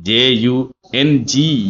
JUNG,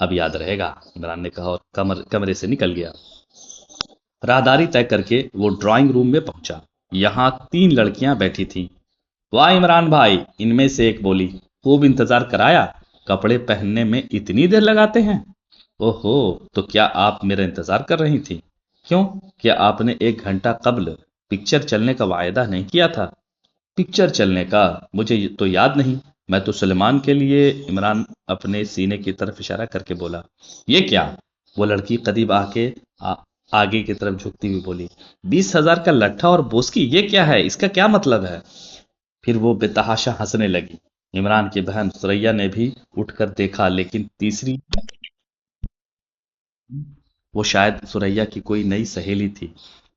اب یاد رہے گا، عمران نے کہا اور کمرے سے نکل گیا۔ راہداری طے کر کے وہ ڈرائنگ روم میں پہنچا۔ یہاں 3 لڑکیاں بیٹھی تھیں۔ واہ عمران بھائی، ان میں سے ایک بولی، خوب انتظار کرایا، کپڑے پہننے میں اتنی دیر لگاتے ہیں؟ اوہو، تو کیا آپ میرا انتظار کر رہی تھی؟ کیوں؟ کیا آپ نے 1 گھنٹہ قبل پکچر چلنے کا وعدہ نہیں کیا تھا؟ پکچر چلنے کا مجھے تو یاد نہیں، میں تو سلیمان کے لیے۔ عمران اپنے سینے کی طرف اشارہ کر کے بولا۔ یہ کیا؟ وہ لڑکی قریب آگے کی طرف جھکتی ہوئی بولی۔ 20,000 کا لٹھا اور بوسکی، یہ کیا ہے؟ اس کا کیا مطلب ہے؟ پھر وہ بے تحاشا ہنسنے لگی۔ عمران کی بہن ثریا نے بھی اٹھ کر دیکھا، لیکن تیسری وہ شاید ثریا کی کوئی نئی سہیلی تھی۔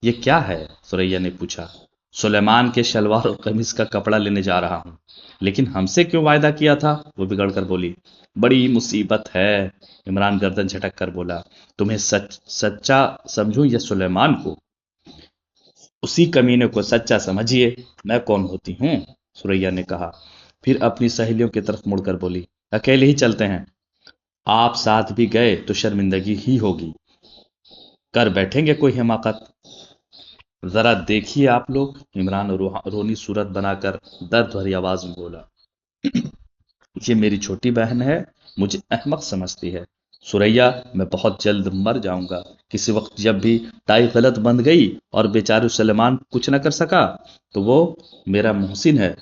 یہ کیا ہے؟ ثریا نے پوچھا۔ سلیمان کے شلوار اور قمیص کا کپڑا لینے جا رہا ہوں۔ لیکن ہم سے کیوں وعدہ کیا تھا؟ وہ بگڑ کر بولی۔ بڑی مصیبت ہے، عمران گردن جھٹک کر بولا۔ تمہیں سچا سمجھوں یا سلیمان کو؟ اسی کمینے کو سچا سمجھیے۔ میں کون ہوتی ہوں؟ ثریا نے کہا، پھر اپنی سہیلیوں کی طرف مڑ کر بولی۔ اکیلے ہی چلتے ہیں، آپ ساتھ بھی گئے تو شرمندگی ہی ہوگی، کر بیٹھیں گے کوئی حماقت۔ ذرا دیکھیے آپ لوگ، عمران رونی صورت بنا کر درد بھری آواز میں بولا۔ یہ میری چھوٹی بہن ہے، مجھے احمق سمجھتی ہے۔ ثریا، میں بہت جلد مر جاؤں گا۔ کسی وقت جب بھی ٹائی غلط بند گئی اور بیچارے سلیمان کچھ نہ کر سکا تو وہ میرا محسن ہے،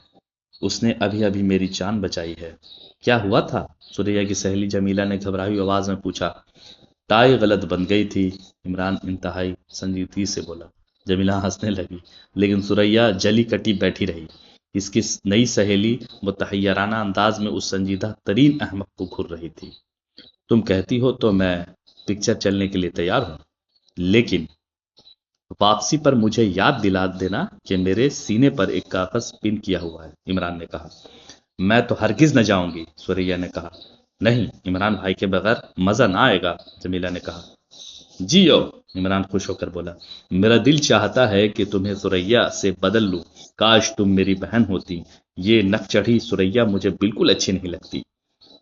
اس نے ابھی ابھی میری جان بچائی ہے۔ کیا ہوا تھا؟ ثریا کی سہیلی جمیلہ نے گھبرائی ہوئی آواز میں پوچھا۔ ٹائی غلط بن گئی تھی، عمران انتہائی سنجیدگی سے بولا۔ جمیلہ ہنسنے لگی، لیکن ثریا جلی کٹی بیٹھی رہی۔ اس کی نئی سہیلی متحیرانہ انداز میں اس سنجیدہ ترین احمق کو گھور رہی تھی۔ تم کہتی ہو تو میں پکچر چلنے کے لیے تیار ہوں، لیکن واپسی پر مجھے یاد دلا دینا کہ میرے سینے پر ایک کاغذ پن کیا ہوا ہے، عمران نے کہا۔ میں تو ہرگز نہ جاؤں گی، ثریا نے کہا۔ نہیں، عمران بھائی کے بغیر مزہ نہ آئے گا، جمیلہ نے کہا۔ جیو، عمران خوش ہو کر بولا۔ میرا دل چاہتا ہے کہ تمہیں ثریا سے بدل لوں، کاش تم میری بہن ہوتی۔ یہ نک چڑھی ثریا مجھے بالکل اچھی نہیں لگتی۔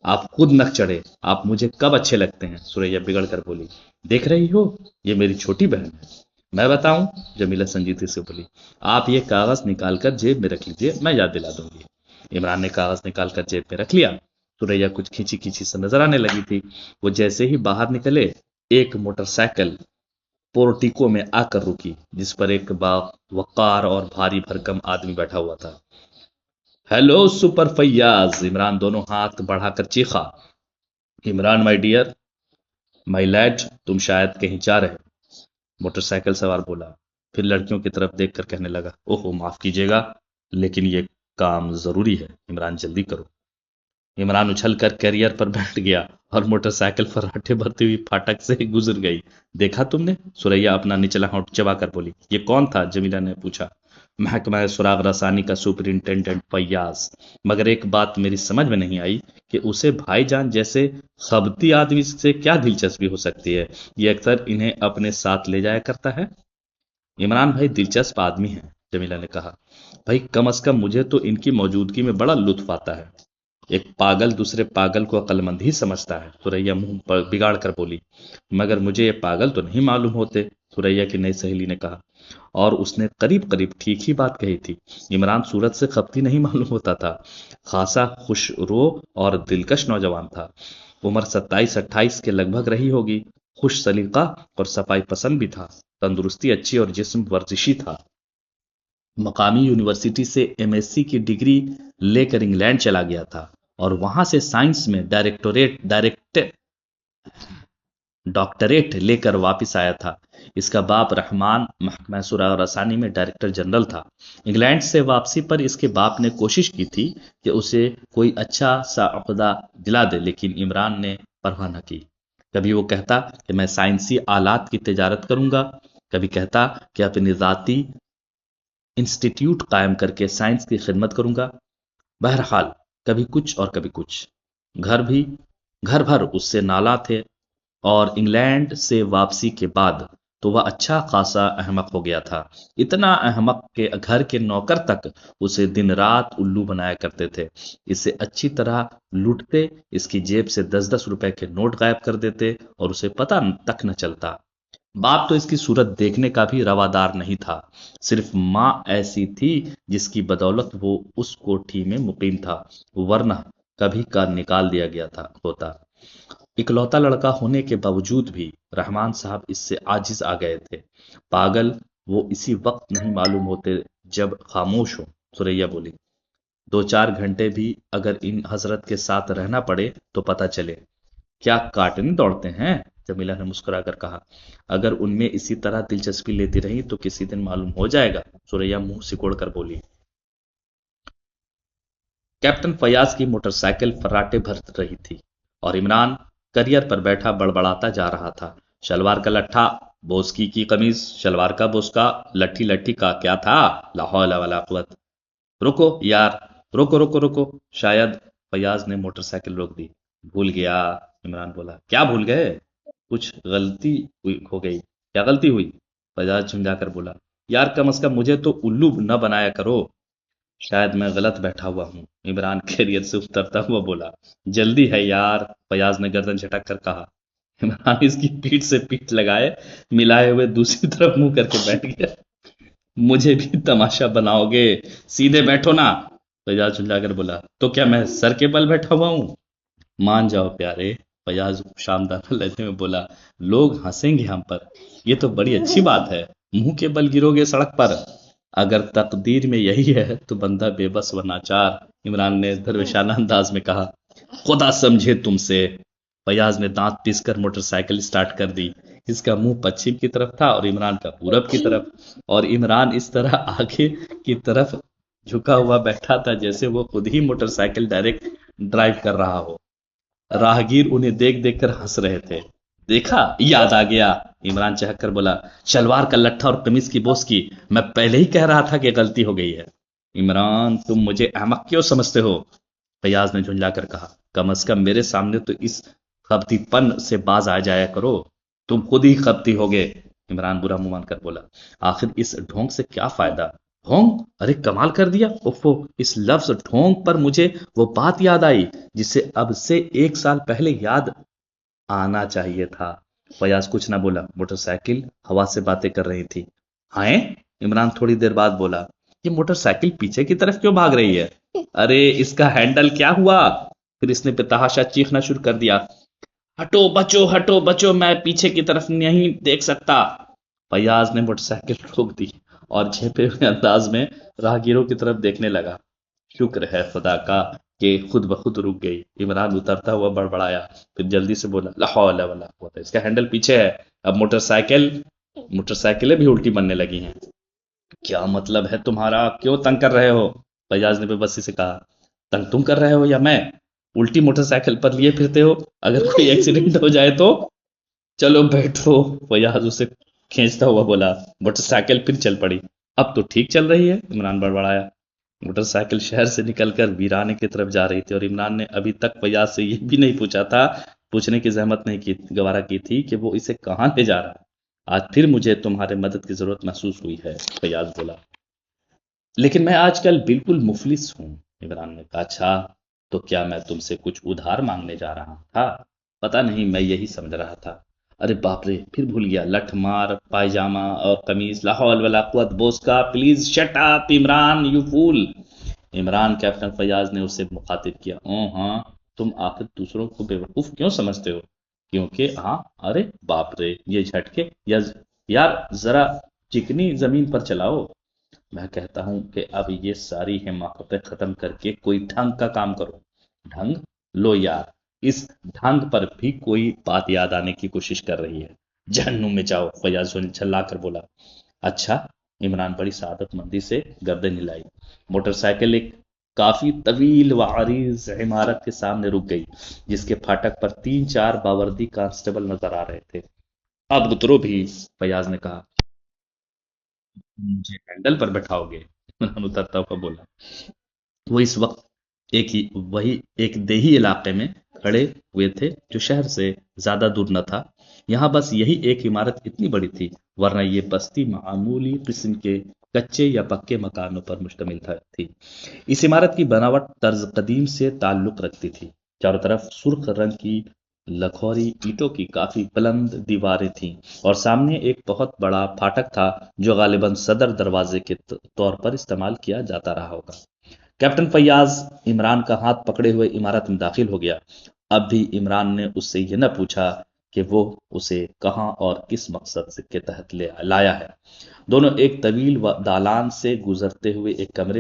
آپ خود نک چڑھے، آپ مجھے کب اچھے لگتے ہیں؟ ثریا بگڑ کر بولی۔ دیکھ رہی ہو، یہ میری چھوٹی بہن ہے۔ میں بتاؤں؟ جمیلہ سنجیدگی سے بولی۔ آپ یہ کاغذ نکال کر جیب میں رکھ لیجئے، میں یاد دلا دوں گی۔ عمران نے کاغذ نکال کر جیب میں رکھ لیا۔ ثریا کچھ کھینچی کھینچی سے نظر آنے لگی تھی۔ وہ جیسے ہی باہر نکلے، ایک موٹر سائیکل پورٹیکو میں آ کر رکی، جس پر ایک وقار اور بھاری بھرکم آدمی بیٹھا ہوا تھا۔ ہیلو سپر فیاض، عمران دونوں ہاتھ بڑھا کر چیخا۔ Imran my dear, my lad, تم شاید کہیں جا رہے، موٹر سائیکل سوار بولا۔ پھر لڑکیوں کی طرف دیکھ کر کہنے لگا، اوہو معاف کیجیے گا، لیکن یہ کام ضروری ہے، عمران جلدی کرو۔ عمران اچھل کر کیریئر پر بیٹھ گیا اور موٹر سائیکل فراٹے بھرتی ہوئی پھاٹک سے گزر گئی۔ دیکھا تم نے؟ ثریا اپنا نچلا ہونٹ چبا کر بولی۔ یہ کون تھا؟ جمیلہ نے پوچھا۔ محکمہ سراغ رسانی کا سپرنٹینڈنٹ فیاض، مگر ایک بات میری سمجھ میں نہیں آئی کہ اسے بھائی جان جیسے خبتی آدمی سے کیا دلچسپی ہو سکتی ہے؟ یہ اکثر انہیں اپنے ساتھ لے جایا کرتا ہے۔ عمران بھائی دلچسپ آدمی ہیں، جمیلہ نے کہا۔ بھائی کم از کم مجھے تو ان کی موجودگی میں بڑا لطف آتا ہے۔ ایک پاگل دوسرے پاگل کو عقل مند ہی سمجھتا ہے، ثریا منہ پر بگاڑ کر بولی۔ مگر مجھے یہ پاگل تو نہیں معلوم ہوتے، ثریا کی نئی سہیلی نے کہا، اور اس نے قریب قریب ٹھیک ہی بات کہی تھی۔ عمران صورت سے خبتی نہیں معلوم ہوتا تھا، خاصا خوش رو اور دلکش نوجوان تھا۔ عمر 27-28 کے لگ بھگ رہی ہوگی، خوش سلیقہ اور صفائی پسند بھی تھا، تندرستی اچھی اور جسم ورزشی تھا۔ مقامی یونیورسٹی سے ایم ایس سی کی ڈگری لے کر انگلینڈ چلا گیا تھا اور وہاں سے سائنس میں ڈاکٹریٹ لے کر واپس آیا تھا۔ اس کا باپ رحمان محکمہ سراغ رسانی میں ڈائریکٹر جنرل تھا۔ انگلینڈ سے واپسی پر اس کے باپ نے کوشش کی تھی کہ اسے کوئی اچھا سا عقدہ دلا دے، لیکن عمران نے پرواہ نہ کی۔ کبھی وہ کہتا کہ میں سائنسی آلات کی تجارت کروں گا، کبھی کہتا کہ اپنی ذاتی انسٹیٹیوٹ قائم کر کے سائنس کی خدمت کروں گا۔ بہرحال کبھی کچھ اور کبھی کچھ۔ گھر بھر اس سے نالاں تھے، اور انگلینڈ سے واپسی کے بعد تو وہ اچھا خاصا احمق ہو گیا تھا، اتنا احمق کہ گھر کے نوکر تک اسے دن رات الو بنایا کرتے تھے، اسے اچھی طرح لوٹتے، اس کی جیب سے 10 10 روپے کے نوٹ غائب کر دیتے اور اسے پتہ تک نہ چلتا۔ باپ تو اس کی صورت دیکھنے کا بھی روادار نہیں تھا، صرف ماں ایسی تھی جس کی بدولت وہ اس کوٹھی میں مقیم تھا، ورنہ کبھی کا نکال دیا گیا تھا ہوتا۔ اکلوتا لڑکا ہونے کے باوجود بھی رحمان صاحب اس سے عاجز آ گئے تھے۔ پاگل وہ اسی وقت نہیں معلوم ہوتے جب خاموش ہو، سریا بولی۔ 2 4 گھنٹے بھی اگر ان حضرت کے ساتھ رہنا پڑے تو پتہ چلے۔ کیا کاٹنے دوڑتے ہیں؟ جمیلہ نے مسکرا کر کہا۔ اگر ان میں اسی طرح دلچسپی لیتی رہی تو کسی دن معلوم ہو جائے گا، سریا منہ سکوڑ کر بولی۔ کیپٹن فیاض کی موٹر سائیکل فراٹے بھر رہی تھی اور عمران کریئر پر بیٹھا بڑبڑاتا جا رہا تھا۔ شلوار کا لٹھا، بوسکی کی قمیض، شلوار کا بوسکا، لٹھی لٹھی کا کیا تھا؟ لا حول ولا قوت۔ رکو یار، رکو رکو رکو۔ شاید فیاض نے موٹر سائیکل روک دی۔ بھول گیا، عمران بولا۔ کیا بھول گئے؟ کچھ غلطی ہو گئی۔ کیا غلطی ہوئی؟ فیاض جھنجا کر بولا۔ یار کم از کم مجھے تو الو نہ بنایا کرو۔ شاید میں غلط بیٹھا ہوا ہوں، عمران کیریئر سے اترتا ہوا بولا۔ جلدی ہے یار، فیاض نے گردن جھٹک کر کہا۔ عمران اس کی پیٹھ سے پیٹھ لگائے ملائے ہوئے دوسری طرف منہ کر کے بیٹھ گیا۔ مجھے بھی تماشا بناؤ گے؟ سیدھے بیٹھو نا، فیاض جھنجا کر بولا۔ تو کیا میں سر کے بل بیٹھا ہوا ہوں؟ مان جاؤ پیارے، فیاض شامدانہ لہجے میں بولا۔ لوگ ہنسیں گے ہم پر، یہ تو بڑی اچھی بات ہے۔ منہ کے بل گرو گے سڑک پر؟ اگر تقدیر میں یہی ہے تو بندہ بے بس و ناچار، عمران نے درویشانہ انداز میں کہا۔ خدا سمجھے تم سے۔ فیاض نے دانت پیس کر موٹر سائیکل سٹارٹ کر دی۔ اس کا منہ پچھم کی طرف تھا اور عمران کا پورب کی طرف، اور عمران اس طرح آگے کی طرف جھکا ہوا بیٹھا تھا جیسے وہ خود ہی موٹر سائیکل ڈائریکٹ ڈرائیو کر رہا ہو۔ راہگیر انہیں دیکھ دیکھ کر ہنس رہے تھے۔ دیکھا، یاد آ گیا، عمران چہک کر بولا۔ شلوار کا لٹھا اور قمیض کی بوس کی، میں پہلے ہی کہہ رہا تھا کہ غلطی ہو گئی ہے۔ عمران تم مجھے احمق کیوں سمجھتے ہو؟ فیاض نے جھنجلا کر کہا۔ کم از کم میرے سامنے تو اس خبتی پن سے باز آ جایا کرو، تم خود ہی خبتی ہوگے، عمران برا منہ مان کر بولا۔ آخر اس ڈھونگ سے کیا فائدہ؟ ڈھونگ؟ ارے کمال کر دیا، اوفو، اس لفظ ڈھونگ پر مجھے وہ بات یاد آئی جسے اب سے 1 سال پہلے یاد آنا چاہیے تھا۔ فیاض کچھ نہ بولا، موٹر سائیکل ہوا سے باتیں کر رہی تھی۔ ہائیں، عمران تھوڑی دیر بعد بولا، یہ موٹر سائیکل پیچھے کی طرف کیوں بھاگ رہی ہے؟ ارے اس کا ہینڈل کیا ہوا؟ پھر اس نے بتحاشا چیخنا شروع کر دیا۔ ہٹو بچو، ہٹو بچو، میں پیچھے کی طرف نہیں دیکھ سکتا۔ فیاض نے موٹر سائیکل روک دی اور جھیپے ہوئے انداز میں راہگیروں کی طرف دیکھنے لگا۔ شکر ہے خدا کا کہ خود بخود رک گئی، عمران اترتا ہوا بڑبڑایا، پھر جلدی سے بولا۔ لا حول ولا قوت، اس کا ہینڈل پیچھے ہے، اب موٹر سائیکلیں بھی الٹی بننے لگی ہیں۔ کیا مطلب ہے تمہارا؟ کیوں تنگ کر رہے ہو؟ فیاض نے بے بسی سے کہا۔ تنگ تم کر رہے ہو یا میں؟ الٹی موٹر سائیکل پر لیے پھرتے ہو، اگر کوئی ایکسیڈنٹ ہو جائے تو؟ چلو بیٹھو، فیاض اسے کھینچتا ہوا بولا۔ موٹر سائیکل پھر چل پڑی۔ اب تو ٹھیک چل رہی ہے، عمران بڑبڑایا۔ موٹر سائیکل شہر سے نکل کر ویرانے کی طرف جا رہی تھی اور عمران نے ابھی تک فیاض سے یہ بھی نہیں پوچھا تھا، پوچھنے کی زحمت نہیں کی گوارا کی تھی کہ وہ اسے کہاں لے جا رہا ہے۔ آج پھر مجھے تمہارے مدد کی ضرورت محسوس ہوئی ہے، فیاض بولا۔ لیکن میں آج کل بالکل مفلس ہوں، عمران نے کہا۔ اچھا، تو کیا میں تم سے کچھ ادھار مانگنے جا رہا تھا؟ پتہ نہیں، میں یہی سمجھ رہا تھا۔ ارے باپ رے، پھر بھول گیا، لٹھ مار، پائجامہ اور قمیض، لا حول ولا قوت، بوس کا، please shut up Imran you fool. Imran, captain Fayyaz نے اسے مخاطب کیا۔ ہاں، تم آخر دوسروں کو بیوقوف کیوں سمجھتے ہو؟ کیونکہ ہاں، ارے باپ رے، یہ جھٹکے، یار ذرا چکنی زمین پر چلاؤ۔ میں کہتا ہوں کہ اب یہ ساری حماقتیں ختم کر کے کوئی ڈھنگ کا کام کرو۔ ڈھنگ؟ لو یار، اس ڈھنگ پر بھی کوئی بات یاد آنے کی کوشش کر رہی ہے۔ جہنم میں جاؤ، فیاض جھلا کر بولا۔ اچھا، عمران بڑی سعادت مندی سے گردن ہلائی۔ موٹر سائیکل ایک کافی طویل و عریض عمارت کے سامنے رک گئی، جس کے پھاٹک پر 3 4 باوردی کانسٹیبل نظر آ رہے تھے۔ اب اترو بھی، فیاض نے کہا۔ مجھے ہینڈل پر بٹھاؤ گے؟ عمران اترتا ہوا بولا۔ وہ اس وقت ایک دیہی علاقے میں کھڑے ہوئے تھے جو شہر سے زیادہ دور نہ تھا۔ یہاں بس یہی ایک عمارت اتنی بڑی تھی، ورنہ یہ بستی معمولی قسم کے کچے یا پکے مکانوں پر مشتمل تھی۔ اس عمارت کی بناوٹ طرز قدیم سے تعلق رکھتی تھی۔ چاروں طرف سرخ رنگ کی لکھوری اینٹوں کی کافی بلند دیواریں تھیں اور سامنے ایک بہت بڑا پھاٹک تھا جو غالباً صدر دروازے کے طور پر استعمال کیا جاتا رہا ہوگا۔ کیپٹن فیاض عمران کا ہاتھ پکڑے ہوئے عمارت میں داخل ہو گیا۔ اب بھی عمران نے اس سے یہ نہ پوچھا کہ وہ اسے کہاں اور کس مقصد کے تحت لایا ہے۔ دونوں ایک طویل دالان سے گزرتے ہوئے ایک کمرے